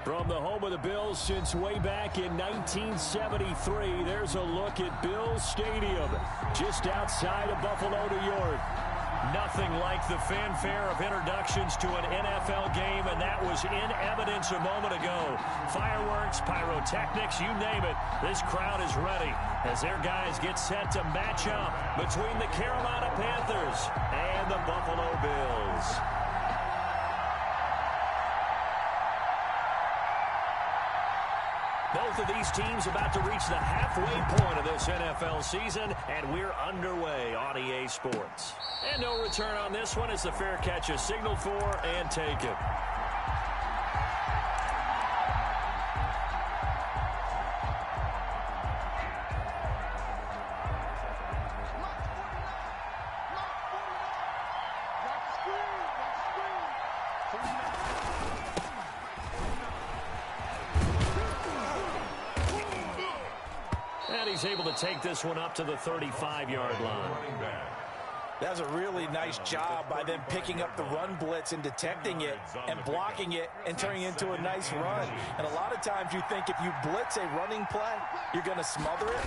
From the home of the Bills since way back in 1973, there's a look at Bills Stadium, just outside of Buffalo, New York. Nothing like the fanfare of introductions to an NFL game, and that was in evidence a moment ago. Fireworks, pyrotechnics, you name it. This crowd is ready as their guys get set to match up between the Carolina Panthers and the Buffalo Bills. Both of these teams about to reach the halfway point of this NFL season, and we're underway on EA Sports. And no return on this one as the fair catch is signaled for and taken. And he's able to take this one up to the 35-yard line. That was a really nice job by them picking up the run blitz and detecting it and blocking it and turning it into a nice run. And a lot of times you think if you blitz a running play, you're going to smother it.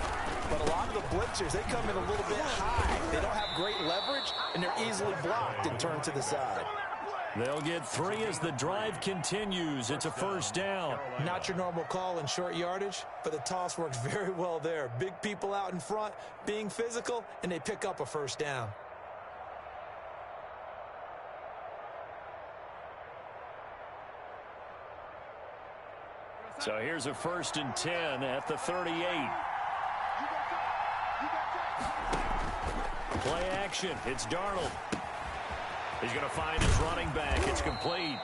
But a lot of the blitzers, they come in a little bit high. They don't have great leverage, and they're easily blocked and turned to the side. They'll get 3 as the drive continues. It's a first down. Not your normal call in short yardage, but the toss works very well there. Big people out in front, being physical, and they pick up a first down. So here's a 1st and 10 at the 38. Play action. It's Darnold. He's going to find his running back. It's complete.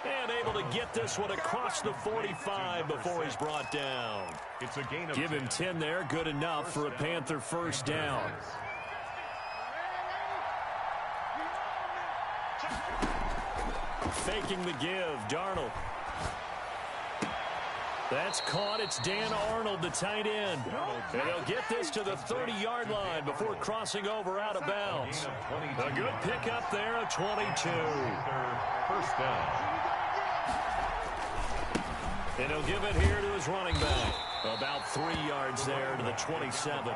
And able to get this one across the 45 before he's brought down. It's a gain of Give him 10 there. Good enough for a Panther first down. Faking the give. Darnold. That's caught. It's Dan Arnold, the tight end. And they'll get this to the 30-yard line before crossing over out of bounds. A good pickup there of 22. First down. And he'll give it here to his running back. About 3 yards there to the 27.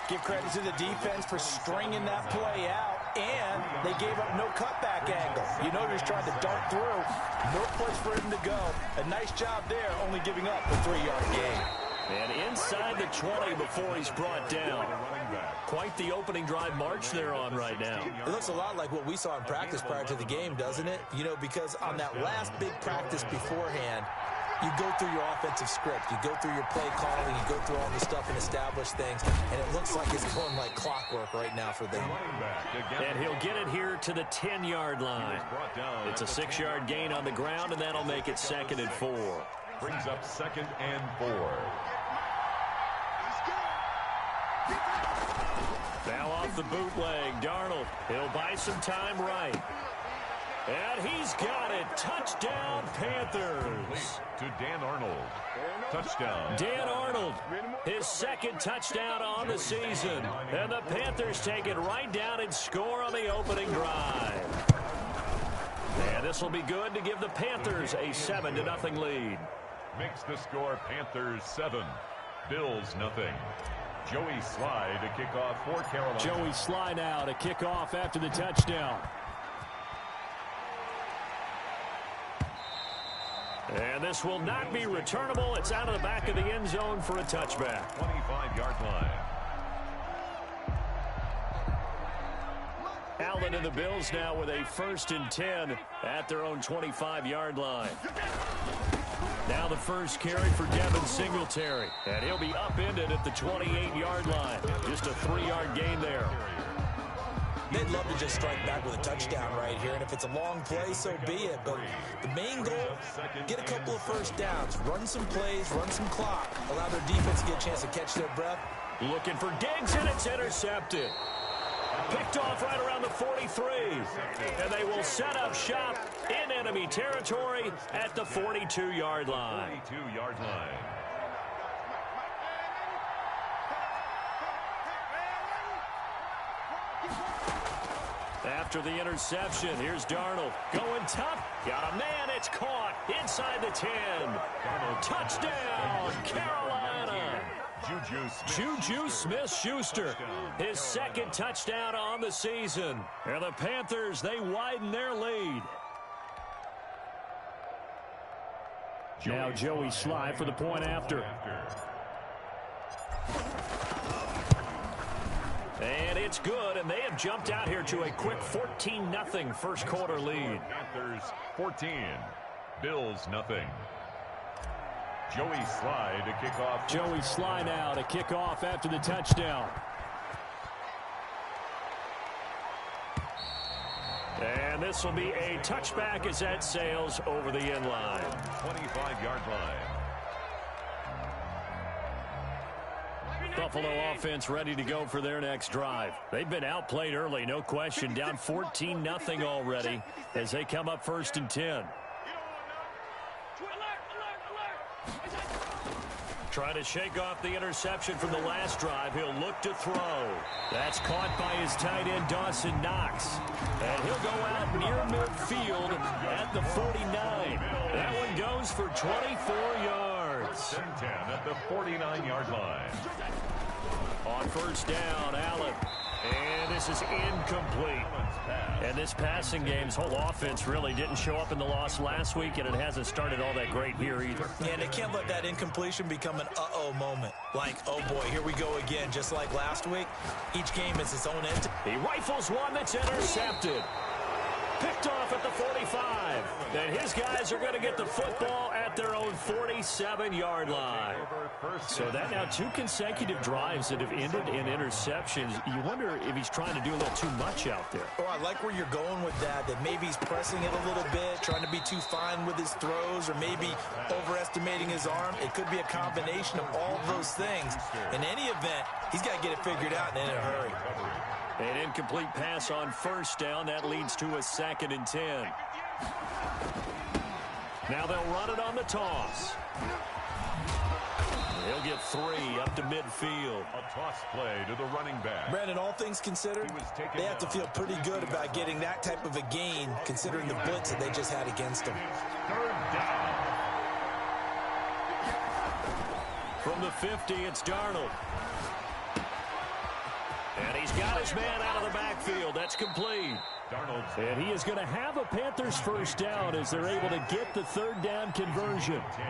Give credit to the defense for stringing that play out, and they gave up no cutback angle. You know he's trying to dart through. No place for him to go. A nice job there, only giving up a 3-yard gain. And inside the 20 before he's brought down. Quite the opening drive march they're on right now. It looks a lot like what we saw in practice prior to the game, doesn't it? You know, because on that last big practice beforehand, you go through your offensive script. You go through your play calling. You go through all the stuff and establish things. And it looks like it's going like clockwork right now for them. And he'll get it here to the 10-yard line. It's a 6-yard gain on the ground, and that'll make it 2nd and 4. Brings up 2nd and 4. Now off the bootleg, Darnold. He'll buy some time right. And he's got it. Touchdown, Panthers. To Dan Arnold. Touchdown. Dan Arnold, his 2nd touchdown on the season. And the Panthers take it right down and score on the opening drive. And this will be good to give the Panthers a 7-0 lead. Makes the score Panthers 7, Bills nothing. Joey Sly to kick off for Carolina. Joey Sly now to kick off after the touchdown. And this will not be returnable. It's out of the back of the end zone for a touchback. 25-yard line. Allen and the Bills now with a 1st and 10 at their own 25-yard line. Now the first carry for Devin Singletary. And he'll be upended at the 28-yard line. Just a 3-yard gain there. They'd love to just strike back with a touchdown right here, and if it's a long play, so be it. But the main goal, get a couple of first downs, run some plays, run some clock, allow their defense to get a chance to catch their breath. Looking for Diggs, and it's intercepted. Picked off right around the 43. And they will set up shop in enemy territory at the 42-yard line. 42-yard line. after the interception. Here's Darnold going tough. Got a man. It's caught inside the 10. Touchdown, Carolina. Juju Smith-Schuster, his second touchdown on the season. And the Panthers, they widen their lead. Now Joey Slye for the point after. And it's good, and they have jumped out here to a quick 14-0 first quarter lead. Panthers 14, Bills nothing. Joey Slye to kick off. Joey Slye now to kick off after the touchdown. And this will be a touchback as that sails over the end line. 25-yard line. Buffalo offense ready to go for their next drive. They've been outplayed early, no question. Down 14-0 already as they come up 1st and 10. Trying to shake off the interception from the last drive. He'll look to throw. That's caught by his tight end, Dawson Knox. And he'll go out near midfield at the 49. That one goes for 24 yards. 10 at the 49-yard line. On first down, Allen. And this is incomplete. And this passing game's whole offense really didn't show up in the loss last week, and it hasn't started all that great here either. Yeah, and they can't let that incompletion become an uh-oh moment. Like, oh boy, here we go again, just like last week. Each game is its own entity. He rifles one that's intercepted. Picked off at the 45. And his guys are going to get the football at their own 47-yard line. So that now 2 consecutive drives that have ended in interceptions. You wonder if he's trying to do a little too much out there. Oh, I like where you're going with that maybe he's pressing it a little bit, trying to be too fine with his throws, or maybe overestimating his arm. It could be a combination of all of those things. In any event, he's got to get it figured out and in a hurry. An incomplete pass on first down. That leads to a 2nd and 10. Now they'll run it on the toss. He'll get 3 up to midfield. A toss play to the running back. Brandon, all things considered, they have to feel pretty good about getting that type of a gain, considering the blitz that they just had against them. 3rd down. From the 50, it's Darnold. And he's got his man out of the backfield. That's complete. And he is going to have a Panthers first down as they're able to get the 3rd down conversion. 10.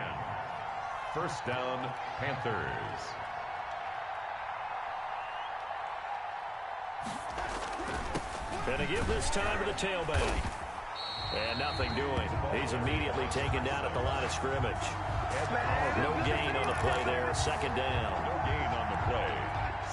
First down, Panthers. And to give this time to the tailback. And nothing doing. He's immediately taken down at the line of scrimmage. No gain on the play there. 2nd down. No gain on the play.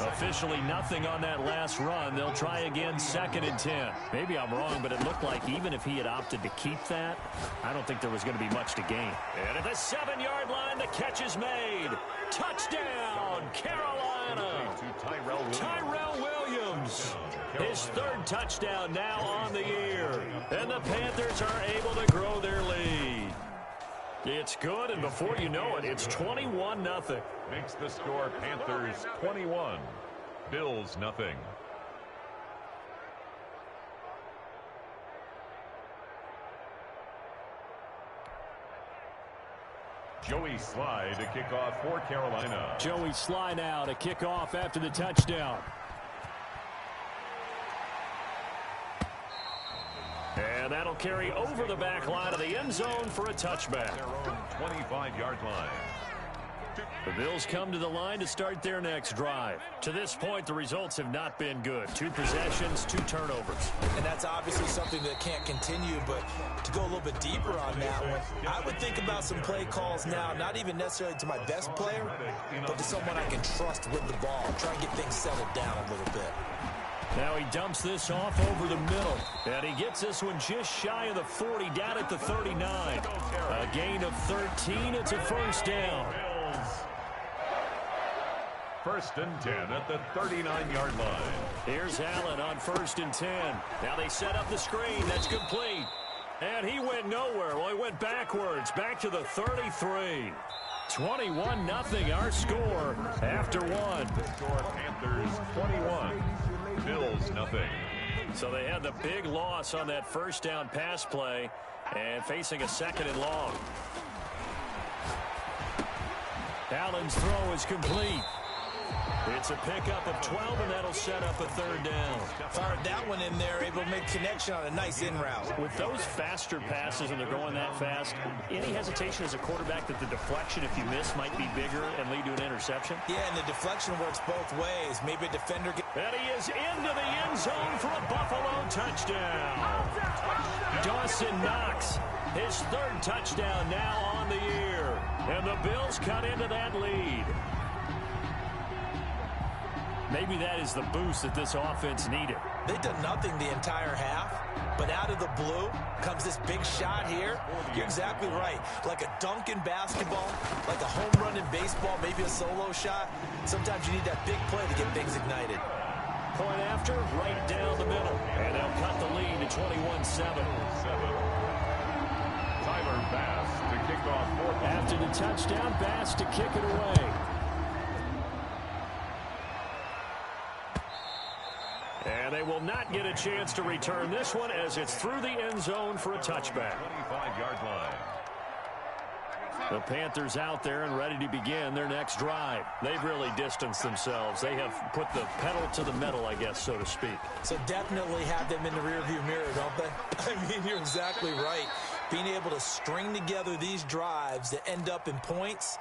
Officially nothing on that last run. They'll try again 2nd and 10. Maybe I'm wrong, but it looked like even if he had opted to keep that, I don't think there was going to be much to gain. And at the 7-yard line, the catch is made. Touchdown, Carolina. Tyrell Williams. His 3rd touchdown now on the year. And the Panthers are able to grow their lead. It's good, and before you know it, it's 21-0. Makes the score Panthers 21, Bills nothing. Joey Slye to kick off for Carolina. Joey Slye now to kick off after the touchdown. And that'll carry over the back line of the end zone for a touchback. Their own 25-yard line. The Bills come to the line to start their next drive. To this point, the results have not been good. 2 possessions, 2 turnovers. And that's obviously something that can't continue, but to go a little bit deeper on that one, I would think about some play calls now, not even necessarily to my best player, but to someone I can trust with the ball. Try and get things settled down a little bit. Now he dumps this off over the middle. And he gets this one just shy of the 40, down at the 39. A gain of 13. It's a first down. First and 10 at the 39-yard line. Here's Allen on 1st and 10. Now they set up the screen. That's complete. And he went nowhere. Well, he went backwards. Back to the 33. 21-0 our score after 1. Score Panthers 21. Bills nothing. So they had the big loss on that first down pass play and facing a 2nd and long. Allen's throw is complete. It's a pickup of 12, and that'll set up a 3rd down. Fired that one in there, able to make connection on a nice in route. With those faster passes, and they're going that fast, any hesitation as a quarterback that the deflection, if you miss, might be bigger and lead to an interception? Yeah, and the deflection works both ways. Maybe a defender And he is into the end zone for a Buffalo touchdown. Dawson Knox, his 3rd touchdown now on the year. And the Bills cut into that lead. Maybe that is the boost that this offense needed. They did nothing the entire half, but out of the blue comes this big shot here. You're exactly right. Like a dunk in basketball, like a home run in baseball, maybe a solo shot. Sometimes you need that big play to get things ignited. Point after, right down the middle. And they'll cut the lead to 21-7. Tyler Bass to kick off 4th. After the touchdown, Bass to kick it away. And they will not get a chance to return this one as it's through the end zone for a touchback. 25-yard line. The Panthers out there and ready to begin their next drive. They've really distanced themselves. They have put the pedal to the metal, I guess, so to speak. So definitely have them in the rearview mirror, don't they? I mean, you're exactly right. Being able to string together these drives that end up in points,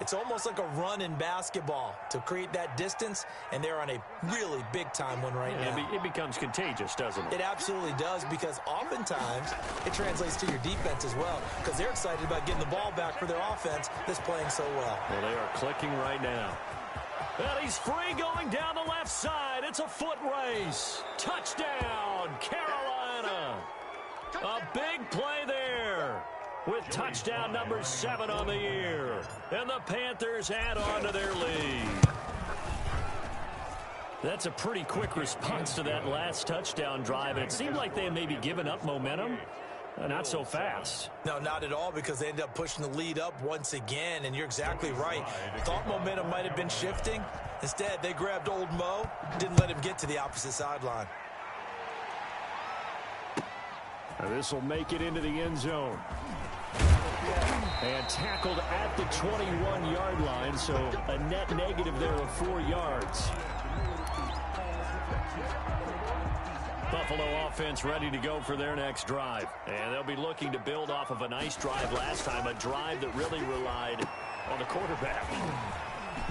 it's almost like a run in basketball to create that distance, and they're on a really big-time one right now. It becomes contagious, doesn't it? It absolutely does, because oftentimes it translates to your defense as well, because they're excited about getting the ball back for their offense that's playing so well. Well, they are clicking right now. And he's free going down the left side. It's a foot race. Touchdown, Carolina. A big play there, with touchdown number 7 on the year. And the Panthers add on to their lead. That's a pretty quick response to that last touchdown drive. It seemed like they had maybe given up momentum. Not so fast. No, not at all, because they ended up pushing the lead up once again, and you're exactly right. Thought momentum might have been shifting. Instead, they grabbed old Mo, didn't let him get to the opposite sideline. This will make it into the end zone. And tackled at the 21-yard line, so a net negative there of 4 yards. Buffalo offense ready to go for their next drive. And they'll be looking to build off of a nice drive last time, a drive that really relied on the quarterback.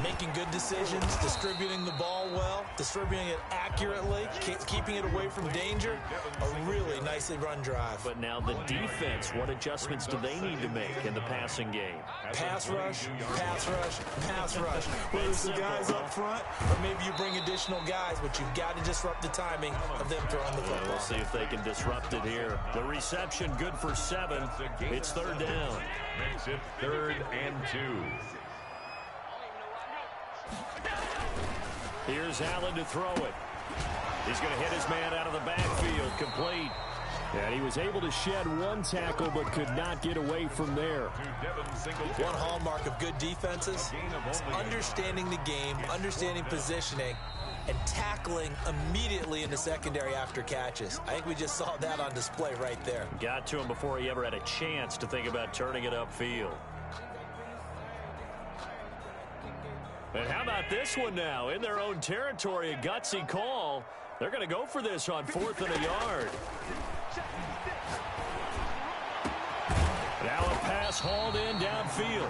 Making good decisions, distributing the ball well, distributing it accurately, keeping it away from danger. A really nicely run drive. But now the defense, what adjustments do they need to make in the passing game? Pass rush, pass rush, pass rush. Whether it's the guys up front, or maybe you bring additional guys, but you've got to disrupt the timing of them throwing the football. We'll see if they can disrupt it here. The reception good for 7. It's 3rd down. Makes it 3rd and 2. Here's Allen to throw it. He's going to hit his man out of the backfield. Complete. And he was able to shed 1 tackle but could not get away from there. One hallmark of good defenses is understanding the game, understanding positioning, and tackling immediately in the secondary after catches. I think we just saw that on display right there. Got to him before he ever had a chance to think about turning it upfield. And how about this one now? In their own territory, a gutsy call. They're going to go for this on 4th and a yard. Now a pass hauled in downfield.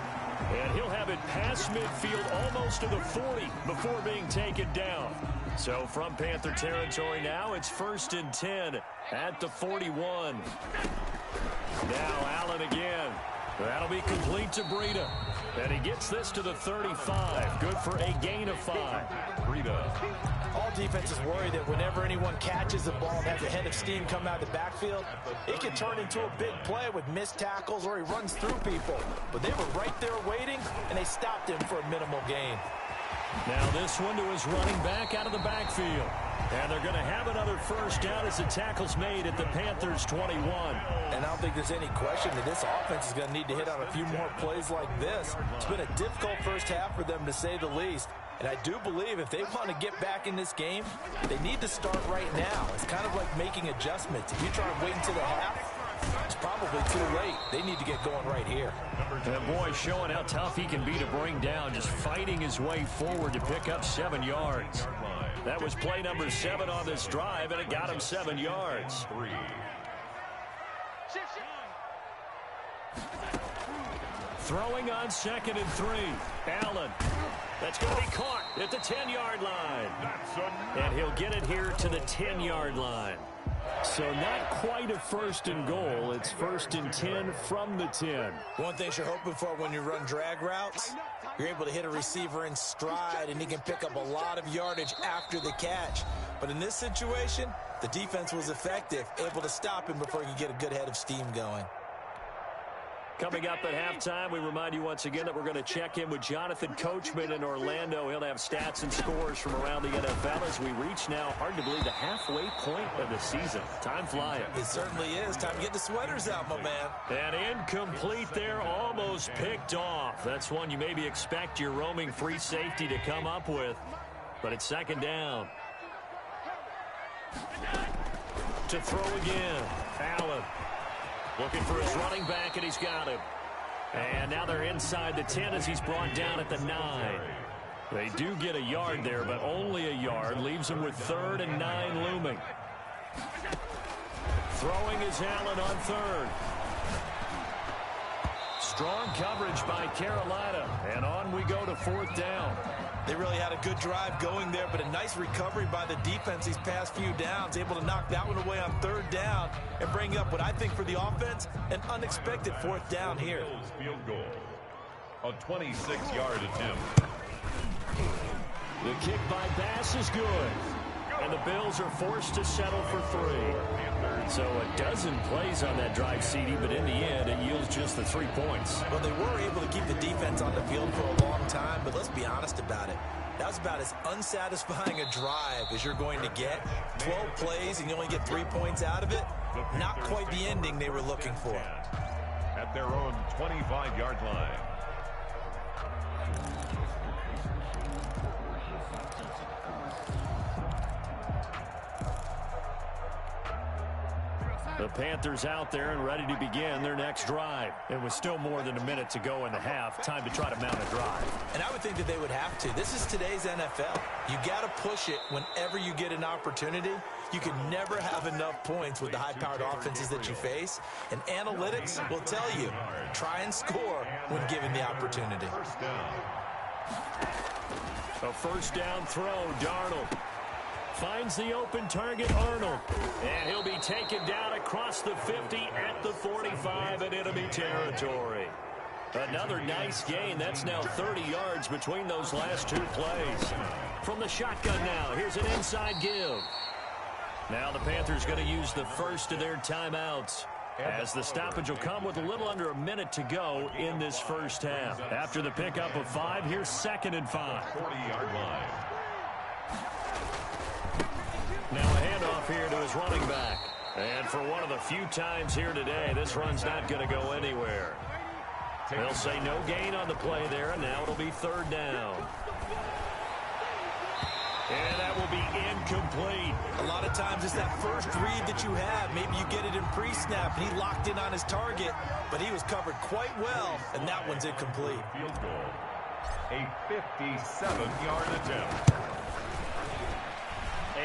And he'll have it past midfield almost to the 40 before being taken down. So from Panther territory now, it's 1st and 10 at the 41. Now Allen again. That'll be complete to Breida. And he gets this to the 35. Good for a gain of 5. Breida. All defenses worry that whenever anyone catches the ball and has a head of steam come out of the backfield, it can turn into a big play with missed tackles or he runs through people. But they were right there waiting, and they stopped him for a minimal gain. Now this one to his running back out of the backfield. And they're going to have another 1st down as the tackle's made at the Panthers' 21. And I don't think there's any question that this offense is going to need to hit on a few more plays like this. It's been a difficult first half for them, to say the least. And I do believe if they want to get back in this game, they need to start right now. It's kind of like making adjustments. If you try to wait until the half, it's probably too late. They need to get going right here. And boy, showing how tough he can be to bring down, just fighting his way forward to pick up 7 yards. That was play number 7 on this drive, and it got him 7 yards. Throwing on 2nd and 3. Allen. That's going to be caught at the 10-yard line. And he'll get it here to the 10-yard line. So not quite a 1st and goal. It's 1st and 10 from the 10. One thing you're hoping for when you run drag routes, you're able to hit a receiver in stride, and he can pick up a lot of yardage after the catch. But in this situation, the defense was effective, able to stop him before he could get a good head of steam going. Coming up at halftime, we remind you once again that we're going to check in with Jonathan Coachman in Orlando. He'll have stats and scores from around the NFL as we reach now, hard to believe, the halfway point of the season. Time flying. It certainly is. Time to get the sweaters out, my man. And incomplete there, almost picked off. That's one you maybe expect your roaming free safety to come up with. But it's 2nd down. To throw again. Allen. Looking for his running back, and he's got him. And now they're inside the 10 as he's brought down at the 9. They do get a yard there, but only a yard. Leaves them with 3rd and 9 looming. Throwing is Allen on 3rd. Strong coverage by Carolina. And on we go to 4th down. They really had a good drive going there, but a nice recovery by the defense these past few downs, able to knock that one away on 3rd down and bring up what I think for the offense, an unexpected 4th down here. Field goal. A 26-yard attempt. The kick by Bass is good. And the Bills are forced to settle for 3. So a dozen plays on that drive, CD, but in the end, it yields just the 3 points. Well, they were able to keep the defense on the field for a long time, but let's be honest about it. That was about as unsatisfying a drive as you're going to get. 12 plays and you only get 3 points out of it. Not quite the ending they were looking for. At their own 25-yard line. The Panthers out there and ready to begin their next drive. It was still more than a minute to go in the half. Time to try to mount a drive. And I would think that they would have to. This is today's NFL. You got to push it whenever you get an opportunity. You can never have enough points with the high-powered offenses that you face. And analytics will tell you, try and score when given the opportunity. A 1st down throw, Darnold. Finds the open target, Arnold. And he'll be taken down across the 50 at the 45 in enemy territory. Another nice gain. That's now 30 yards between those last 2 plays. From the shotgun now, here's an inside give. Now the Panthers going to use the first of their timeouts, as the stoppage will come with a little under a minute to go in this first half. After the pickup of 5, here's 2nd and 5. 40-yard line. Now a handoff here to his running back. And for one of the few times here today, this run's not going to go anywhere. They'll say no gain on the play there, and now it'll be 3rd down. And that will be incomplete. A lot of times it's that first read that you have. Maybe you get it in pre-snap, and he locked in on his target, but he was covered quite well, and that one's incomplete. Field goal. A 57-yard attempt.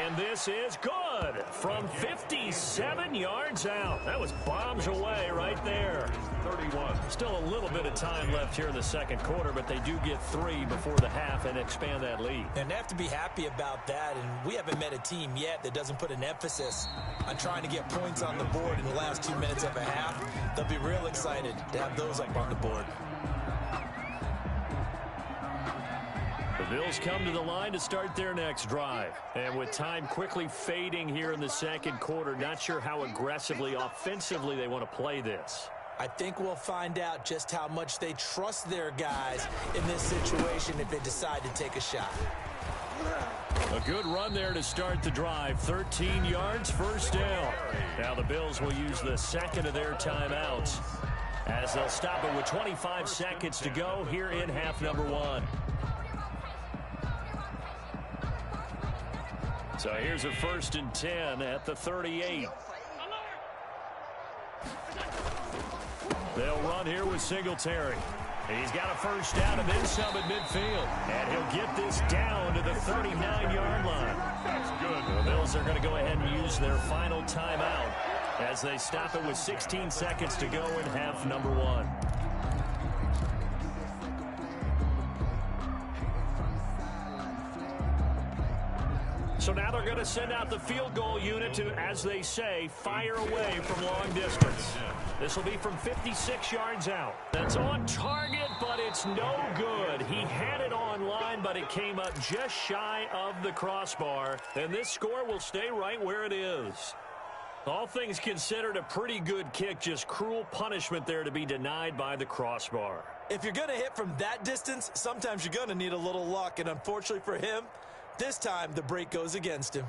And this is good from 57 yards out. That was bombs away right there. 31. Still a little bit of time left here in the 2nd quarter, but they do get 3 before the half and expand that lead. And they have to be happy about that, and we haven't met a team yet that doesn't put an emphasis on trying to get points on the board in the last 2 minutes of a half. They'll be real excited to have those up on the board. The Bills come to the line to start their next drive. And with time quickly fading here in the 2nd quarter, not sure how aggressively, offensively they want to play this. I think we'll find out just how much they trust their guys in this situation if they decide to take a shot. A good run there to start the drive. 13 yards, 1st down. Now the Bills will use the 2nd of their timeouts, as they'll stop it with 25 seconds to go here in half number 1. So here's a 1st and 10 at the 38. They'll run here with Singletary. He's got a first down and then some at midfield. And he'll get this down to the 39-yard line. That's good. The Bills are going to go ahead and use their final timeout as they stop it with 16 seconds to go in half number 1. So now they're going to send out the field goal unit to, as they say, fire away from long distance. This will be from 56 yards out. That's on target, but it's no good. He had it on line, but it came up just shy of the crossbar. And this score will stay right where it is. All things considered, a pretty good kick. Just cruel punishment there to be denied by the crossbar. If you're going to hit from that distance, sometimes you're going to need a little luck. And unfortunately for him, this time the break goes against him.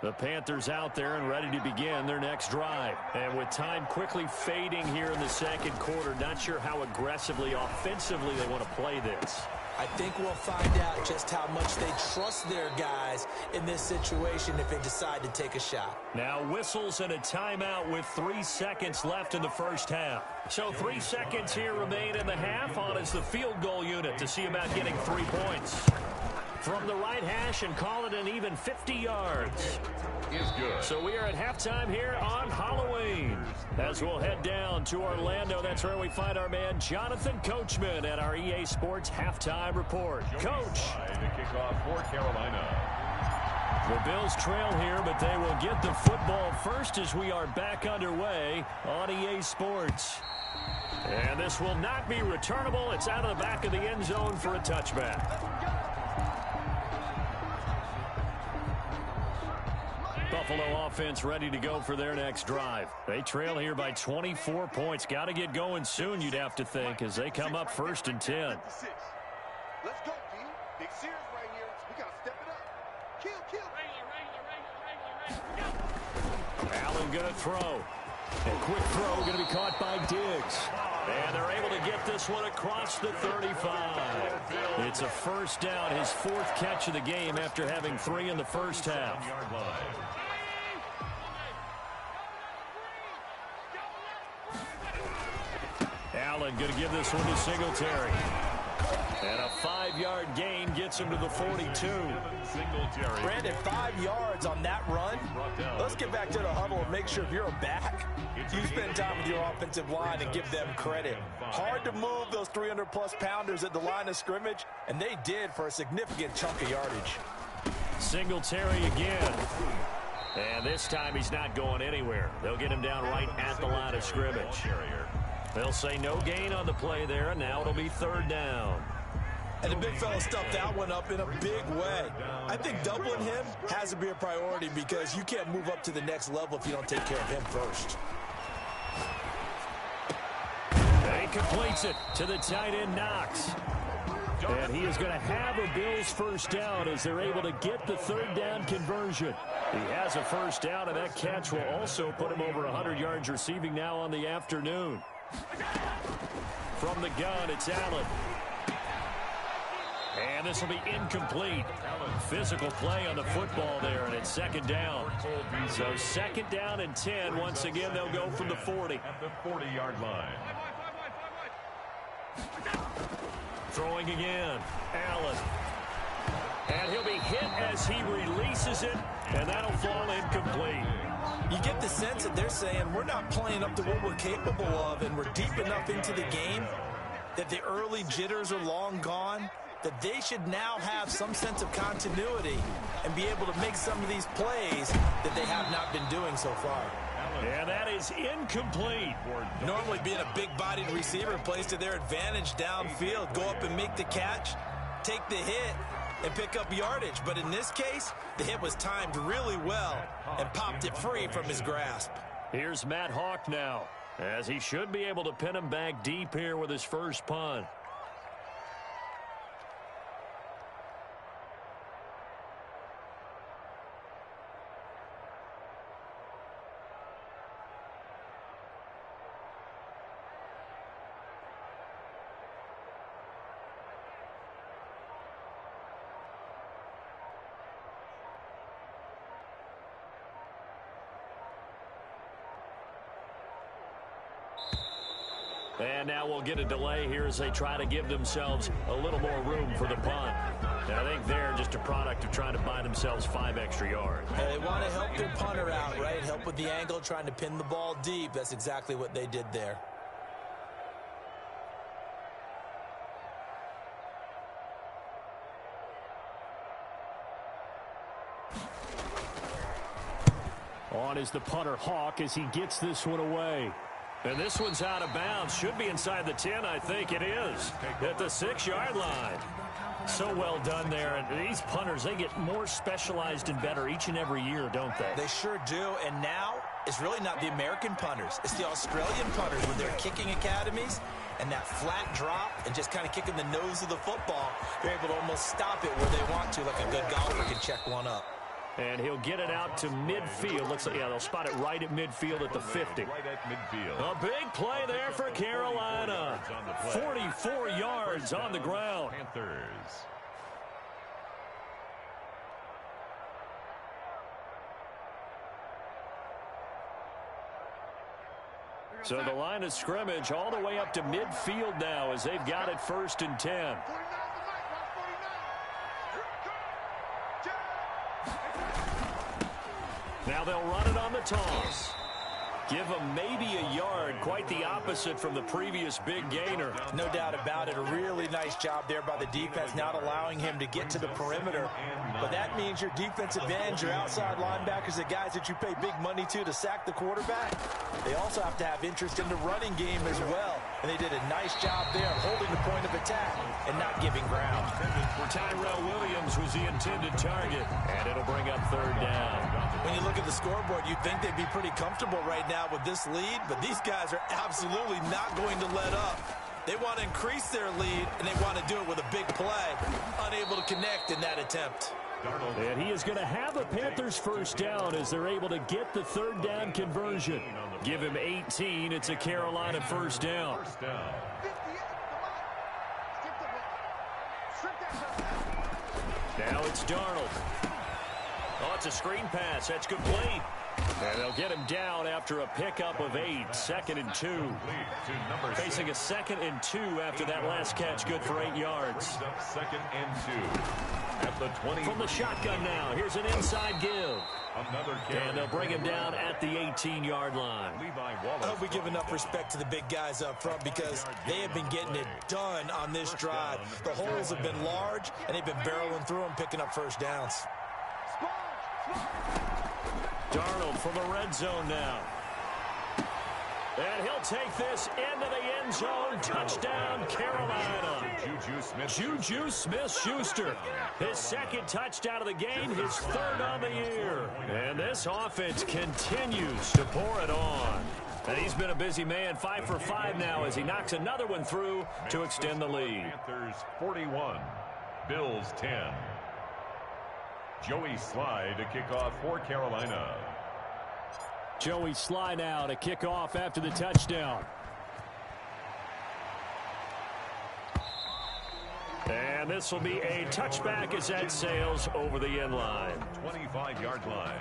The Panthers out there and ready to begin their next drive. And with time quickly fading here in the second quarter, not sure how aggressively, offensively they want to play this. I think we'll find out just how much they trust their guys in this situation if they decide to take a shot. Now whistles and a timeout with 3 seconds left in the first half. So 3 seconds here remain in the half. On is the field goal unit to see about getting 3 points. From the right hash and call it an even 50 yards. Is good. So we are at halftime here on Halloween. As we'll head down to Orlando, that's where we find our man Jonathan Coachman at our EA Sports Halftime Report. Coach. The kickoff for Carolina. The Bills trail here, but they will get the football first as we are back underway on EA Sports. And this will not be returnable. It's out of the back of the end zone for a touchback. Buffalo offense ready to go for their next drive. They trail here by 24 points. Got to get going soon, you'd have to think, as they come up 1st and 10. Let's go, G. Big series right here. We got to step it up. Kill. Allen going to throw. A quick throw going to be caught by Diggs. And they're able to get this one across the 35. It's a first down, his 4th catch of the game after having 3 in the first half. Allen going to give this one to Singletary. And a 5-yard gain gets him to the 42. Brandon, 5 yards on that run. Let's get back to the huddle and make sure if you're a back, you spend time with your offensive line and give them credit. Hard to move those 300-plus pounders at the line of scrimmage, and they did for a significant chunk of yardage. Singletary again. And this time he's not going anywhere. They'll get him down right at the line of scrimmage. They'll say no gain on the play there, and now it'll be 3rd down. And the big fella stuffed that one up in a big way. I think doubling him has to be a priority because you can't move up to the next level if you don't take care of him first. He completes it to the tight end, Knox. And he is going to have a Bills first down as they're able to get the 3rd down conversion. He has a first down, and that catch will also put him over 100 yards receiving now on the afternoon. From the gun, it's Allen. And this will be incomplete. Physical play on the football there, and it's 2nd down. So 2nd down and 10. Once again, they'll go from the 40. At the 40-yard line. Throwing again, Allen. And he'll be hit as he releases it, and that'll fall incomplete. You get the sense that they're saying we're not playing up to what we're capable of, and we're deep enough into the game that the early jitters are long gone, that they should now have some sense of continuity and be able to make some of these plays that they have not been doing so far. And that is incomplete. Normally being a big-bodied receiver plays to their advantage downfield. Go up and make the catch, take the hit, and pick up yardage. But in this case, the hit was timed really well and popped it free from his grasp. Here's Matt Hawk now, as he should be able to pin him back deep here with his first punt. And now we'll get a delay here as they try to give themselves a little more room for the punt. And I think they're just a product of trying to buy themselves 5 extra yards. They want to help their punter out, right? Help with the angle, trying to pin the ball deep. That's exactly what they did there. On is the punter, Hawk, as he gets this one away. And this one's out of bounds. Should be inside the 10, I think it is. At the 6-yard line. So well done there. And these punters, they get more specialized and better each and every year, don't they? They sure do. And now, it's really not the American punters. It's the Australian punters with their kicking academies and that flat drop and just kind of kicking the nose of the football. They're able to almost stop it where they want to, like a good golfer can check one up. And he'll get it out to midfield. Looks like, yeah, they'll spot it right at midfield at the 50. Right at midfield. A big play there for Carolina. 44 yards on the ground. Panthers. So the line of scrimmage all the way up to midfield now as they've got it 1st and 10. Now they'll run it on the toss. Give them maybe a yard, quite the opposite from the previous big gainer. No doubt about it. A really nice job there by the defense, not allowing him to get to the perimeter. But that means your defensive ends, your outside linebackers, the guys that you pay big money to sack the quarterback, they also have to have interest in the running game as well. And they did a nice job there holding the point of attack and not giving ground. Tyrell Williams was the intended target, and it'll bring up 3rd down. When you look at the scoreboard, you'd think they'd be pretty comfortable right now with this lead, but these guys are absolutely not going to let up. They want to increase their lead, and they want to do it with a big play. Unable to connect in that attempt. And he is going to have a Panthers 1st down as they're able to get the 3rd down conversion. Give him 18. It's a Carolina 1st down. Now it's Darnold. Oh, it's a screen pass. That's complete. And they'll get him down after a pickup of 8. 2nd and 2. Facing a 2nd and 2 after that last catch. Good for 8 yards. 2nd and 2. At the 20. From the shotgun now. Here's an inside give. Another carry. And they'll bring him down at the 18-yard line. I hope we give enough respect to the big guys up front because they have been getting it done on this drive. The holes have been large, and they've been barreling through them, picking up 1st downs. Darnold from the red zone now. And he'll take this into the end zone. Touchdown, Carolina. Juju Smith-Schuster. His 2nd touchdown of the game, his 3rd on the year. And this offense continues to pour it on. And he's been a busy man, 5 for 5 now as he knocks another one through to extend the lead. Panthers 41, Bills 10. Joey Slye to kick off for Carolina. Joey Slye now to kick off after the touchdown. And this will be a touchback as that sails over the end line. 25-yard line.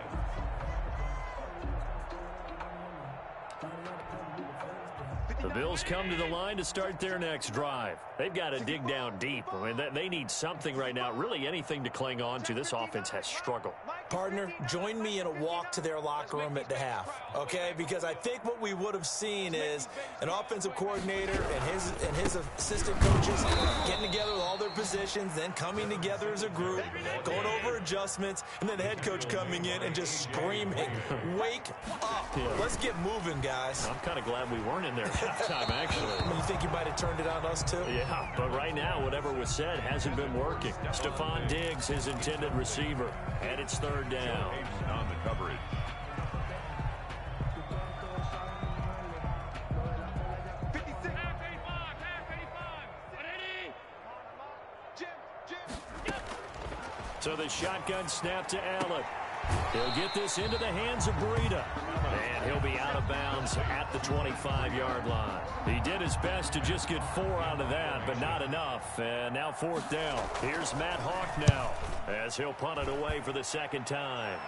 The Bills come to the line to start their next drive. They've got to dig down deep. I mean, they need something right now, really anything to cling on to. This offense has struggled. Partner, join me in a walk to their locker room at the half, okay? Because I think what we would have seen is an offensive coordinator and his assistant coaches getting together with all their positions, then coming together as a group, going over adjustments, and then the head coach coming in and just screaming, wake up. Yeah. Let's get moving, guys. I'm kind of glad we weren't in there halftime, actually. You think you might have turned it on us, too? Yeah, but right now, whatever was said hasn't been working. Stephon Diggs, his intended receiver, and it's 3rd down. On the coverage. So the shotgun snap to Allen. He'll get this into the hands of Breida. And he'll be out of bounds at the 25-yard line. He did his best to just get 4 out of that, but not enough. And now 4th down. Here's Matt Hawk now as he'll punt it away for the 2nd time.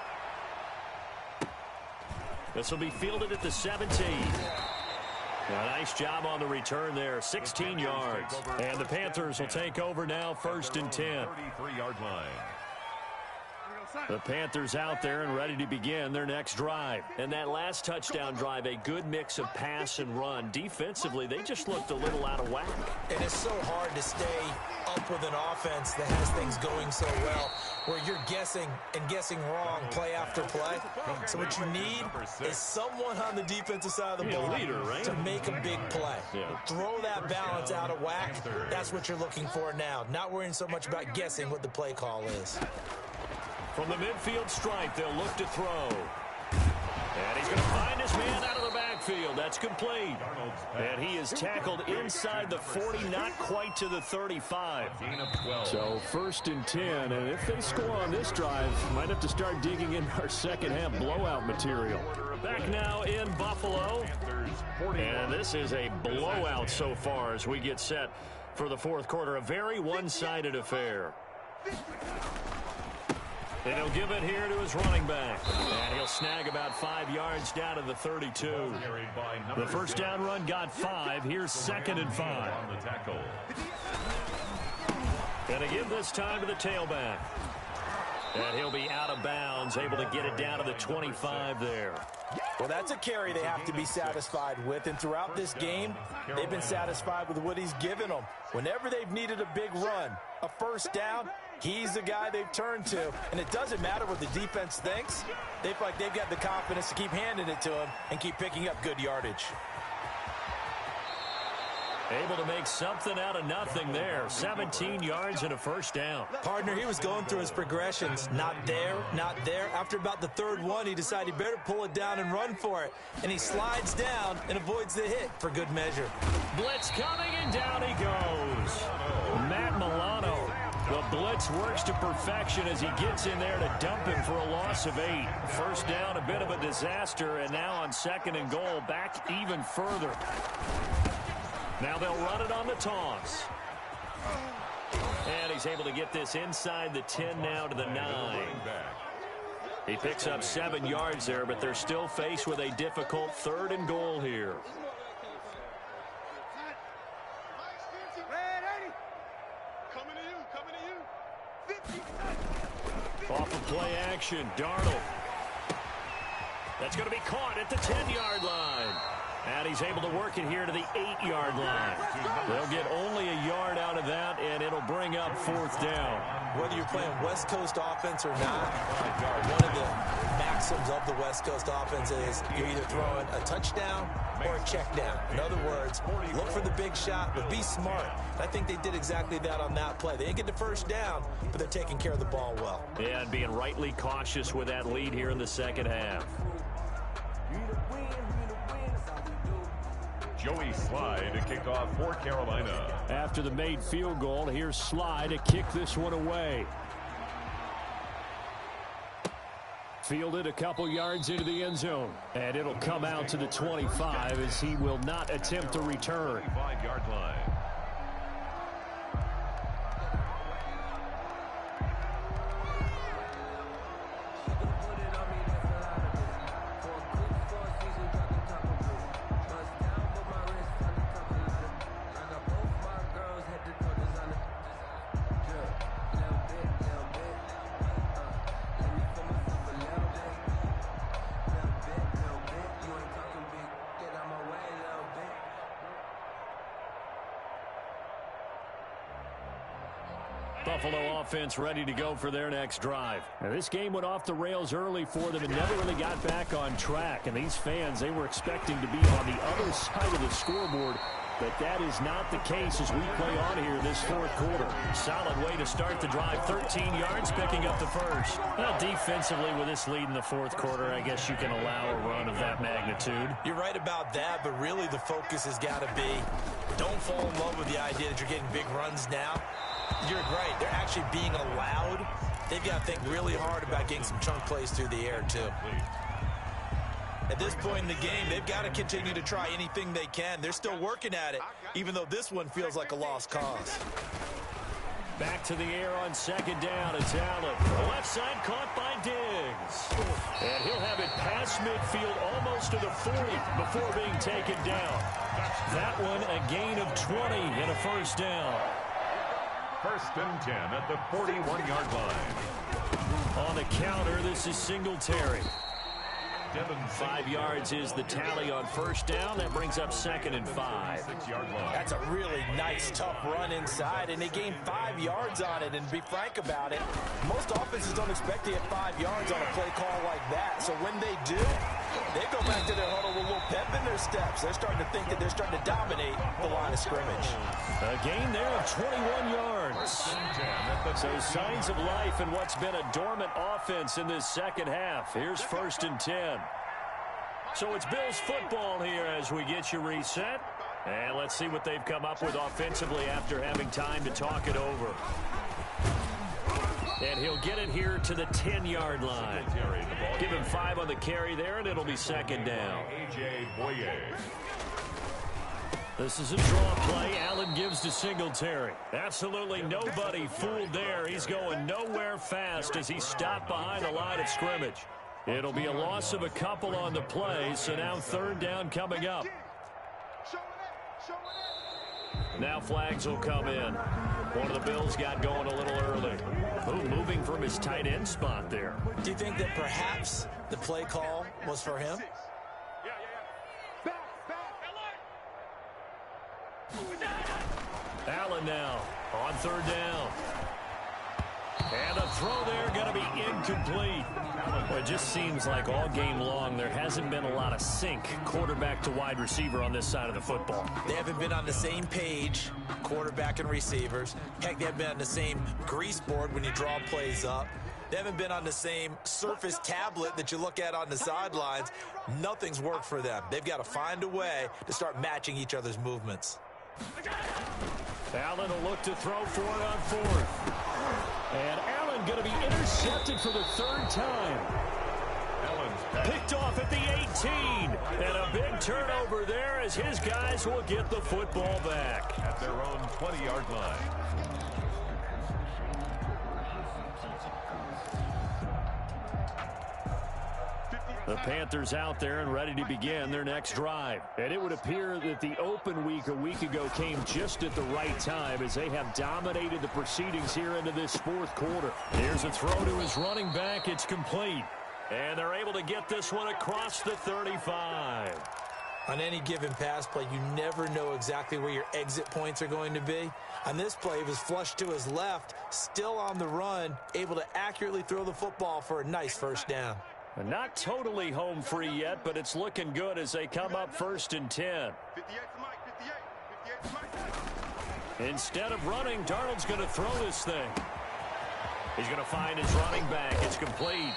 This will be fielded at the 17. A nice job on the return there, 16 yards. And the Panthers will take over now, 1st and 10. 33-yard line. The Panthers out there and ready to begin their next drive. And that last touchdown drive, a good mix of pass and run. Defensively, they just looked a little out of whack. And it's so hard to stay up with an offense that has things going so well, where you're guessing and guessing wrong play after play. So what you need is someone on the defensive side of the ball to make a big play. Throw that balance out of whack. That's what you're looking for now. Not worrying so much about guessing what the play call is. From the midfield stripe, they'll look to throw. And he's going to find his man out of the backfield. That's complete. And he is tackled inside the 40, not quite to the 35. So 1st and 10, and if they score on this drive, might have to start digging in our second half blowout material. Back now in Buffalo. And this is a blowout so far as we get set for the 4th quarter. A very one-sided affair. And he'll give it here to his running back. And he'll snag about 5 yards down to the 32. The first down run got 5. Here's 2nd and 5. And again this time to the tailback. And he'll be out of bounds, able to get it down to the 25 there. Well, that's a carry they have to be satisfied with. And throughout this game, they've been satisfied with what he's given them. Whenever they've needed a big run, a first down, he's the guy they've turned to. And it doesn't matter what the defense thinks. They feel like they've got the confidence to keep handing it to him and keep picking up good yardage. Able to make something out of nothing there. 17 yards and a first down. Partner, he was going through his progressions. Not there, not there. After about the 3rd one, he decided he better pull it down and run for it. And he slides down and avoids the hit for good measure. Blitz coming, and down he goes. Matt Milano. The blitz works to perfection as he gets in there to dump him for a loss of 8. First down, a bit of a disaster, and now on 2nd and goal, back even further. Now they'll run it on the toss. And he's able to get this inside the 10 now to the 9. He picks up 7 yards there, but they're still faced with a difficult 3rd and goal here. Off of play action, Darnold. That's going to be caught at the 10-yard line. And he's able to work it here to the 8-yard line. They'll get only a yard out of that, and it'll bring up 4th down. Whether you're playing West Coast offense or not, one of the maxims of the West Coast offense is you're either throwing a touchdown or a check down. In other words, look for the big shot, but be smart. I think they did exactly that on that play. They didn't get the first down, but they're taking care of the ball well. Yeah, and being rightly cautious with that lead here in the second half. Joey Slye to kick off for Carolina. After the made field goal, here's Slye to kick this one away. Fielded a couple yards into the end zone. And it'll come out to the 25 as he will not attempt to return. 25-yard line. Buffalo offense ready to go for their next drive. Now, this game went off the rails early for them and never really got back on track. And these fans, they were expecting to be on the other side of the scoreboard. But that is not the case as we play on here this 4th quarter. Solid way to start the drive. 13 yards, picking up the first. Well, defensively with this lead in the 4th quarter, I guess you can allow a run of that magnitude. You're right about that, but really the focus has got to be don't fall in love with the idea that you're getting big runs now. You're right. They're actually being allowed. They've got to think really hard about getting some chunk plays through the air, too. At this point in the game, they've got to continue to try anything they can. They're still working at it, even though this one feels like a lost cause. Back to the air on 2nd down. It's Allen. The left side caught by Diggs. And he'll have it past midfield almost to the 40 before being taken down. That one a gain of 20 and a first down. 1st and 10 at the 41-yard line. On the counter, this is Singletary. 5 yards is the tally on first down. That brings up 2nd and 5. That's a really nice, tough run inside, and they gained 5 yards on it. And to be frank about it, most offenses don't expect to get 5 yards on a play call like that. So when they do, they go back to their huddle with a little pep in their steps. They're starting to think that they're starting to dominate the line of scrimmage. A gain there of 21 yards. So signs of life in what's been a dormant offense in this second half. Here's 1st and 10. So it's Bills football here as we get you reset. And let's see what they've come up with offensively after having time to talk it over. And he'll get it here to the 10-yard line. Give him 5 on the carry there, and it'll be 2nd down. This is a draw play. Allen gives to Singletary. Absolutely nobody fooled there. He's going nowhere fast as he stopped behind the line of scrimmage. It'll be a loss of a couple on the play, so now 3rd down coming up. Now flags will come in. One of the Bills got going a little early. Ooh, moving from his tight end spot there. Do you think that perhaps the play call was for him? Allen now on 3rd down. And the throw there going to be incomplete. Well, it just seems like all game long there hasn't been a lot of sync quarterback to wide receiver on this side of the football. They haven't been on the same page, quarterback and receivers. Heck, they haven't been on the same grease board when you draw plays up. They haven't been on the same Surface tablet that you look at on the sidelines. Nothing's worked for them. They've got to find a way to start matching each other's movements. Allen will look to throw for it on 4th. And Allen going to be intercepted for the 3rd time. Picked off at the 18. And a big turnover there as his guys will get the football back. At their own 20-yard line. The Panthers out there and ready to begin their next drive. And it would appear that the open week a week ago came just at the right time as they have dominated the proceedings here into this 4th quarter. Here's a throw to his running back. It's complete. And they're able to get this one across the 35. On any given pass play, you never know exactly where your exit points are going to be. On this play, he was flushed to his left, still on the run, able to accurately throw the football for a nice 1st down. Not totally home free yet, but it's looking good as they come up 1st and 10. Instead of running, Darnold's going to throw this thing. He's going to find his running back. It's complete.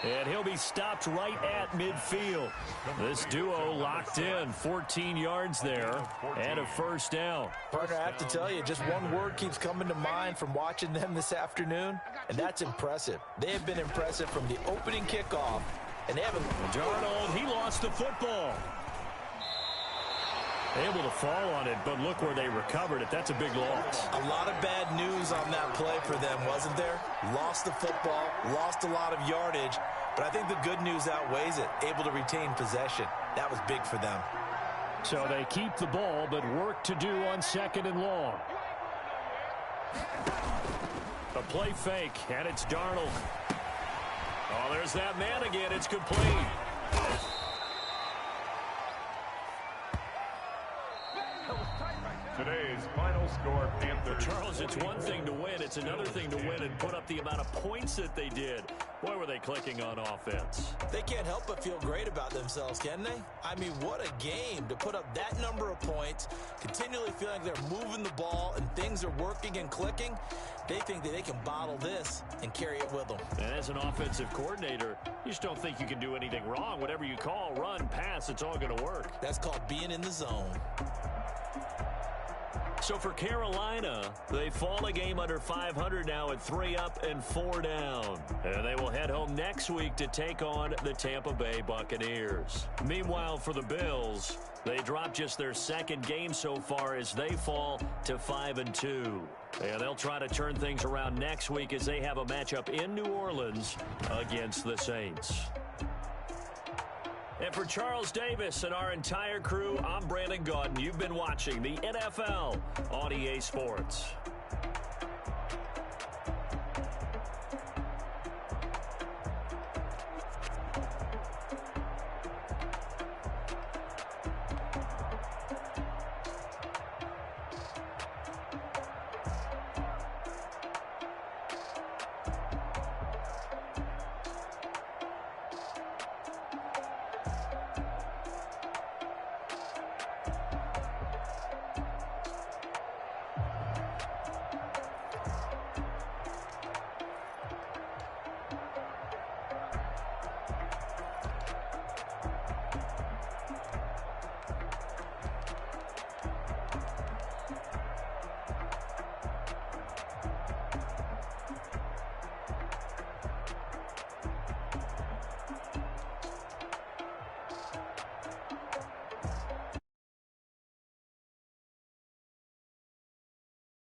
And he'll be stopped right at midfield. This duo locked in. 14 yards there and a 1st down. Partner, I have to tell you, just one word keeps coming to mind from watching them this afternoon, and that's impressive. They have been impressive from the opening kickoff, and they haven't... Darnold, he lost the football. Able to fall on it, but look where they recovered it. That's a big loss. A lot of bad news on that play for them, wasn't there? Lost the football, lost a lot of yardage, but I think the good news outweighs it. Able to retain possession. That was big for them. So they keep the ball, but work to do on 2nd and long. A play fake, and it's Darnold. Oh, there's that man again. It's complete. Today's final score, Panthers. Charles, it's one thing to win. It's another thing to win and put up the amount of points that they did. Boy, were they clicking on offense. They can't help but feel great about themselves, can they? I mean, what a game to put up that number of points, continually feeling like they're moving the ball and things are working and clicking. They think that they can bottle this and carry it with them. And as an offensive coordinator, you just don't think you can do anything wrong. Whatever you call, run, pass, it's all going to work. That's called being in the zone. So for Carolina, they fall a game under 500 now at 3 up and 4 down. And they will head home next week to take on the Tampa Bay Buccaneers. Meanwhile, for the Bills, they dropped just their second game so far as they fall to 5-2. And they'll try to turn things around next week as they have a matchup in New Orleans against the Saints. And for Charles Davis and our entire crew, I'm Brandon Gaudin. You've been watching the NFL on EA Sports.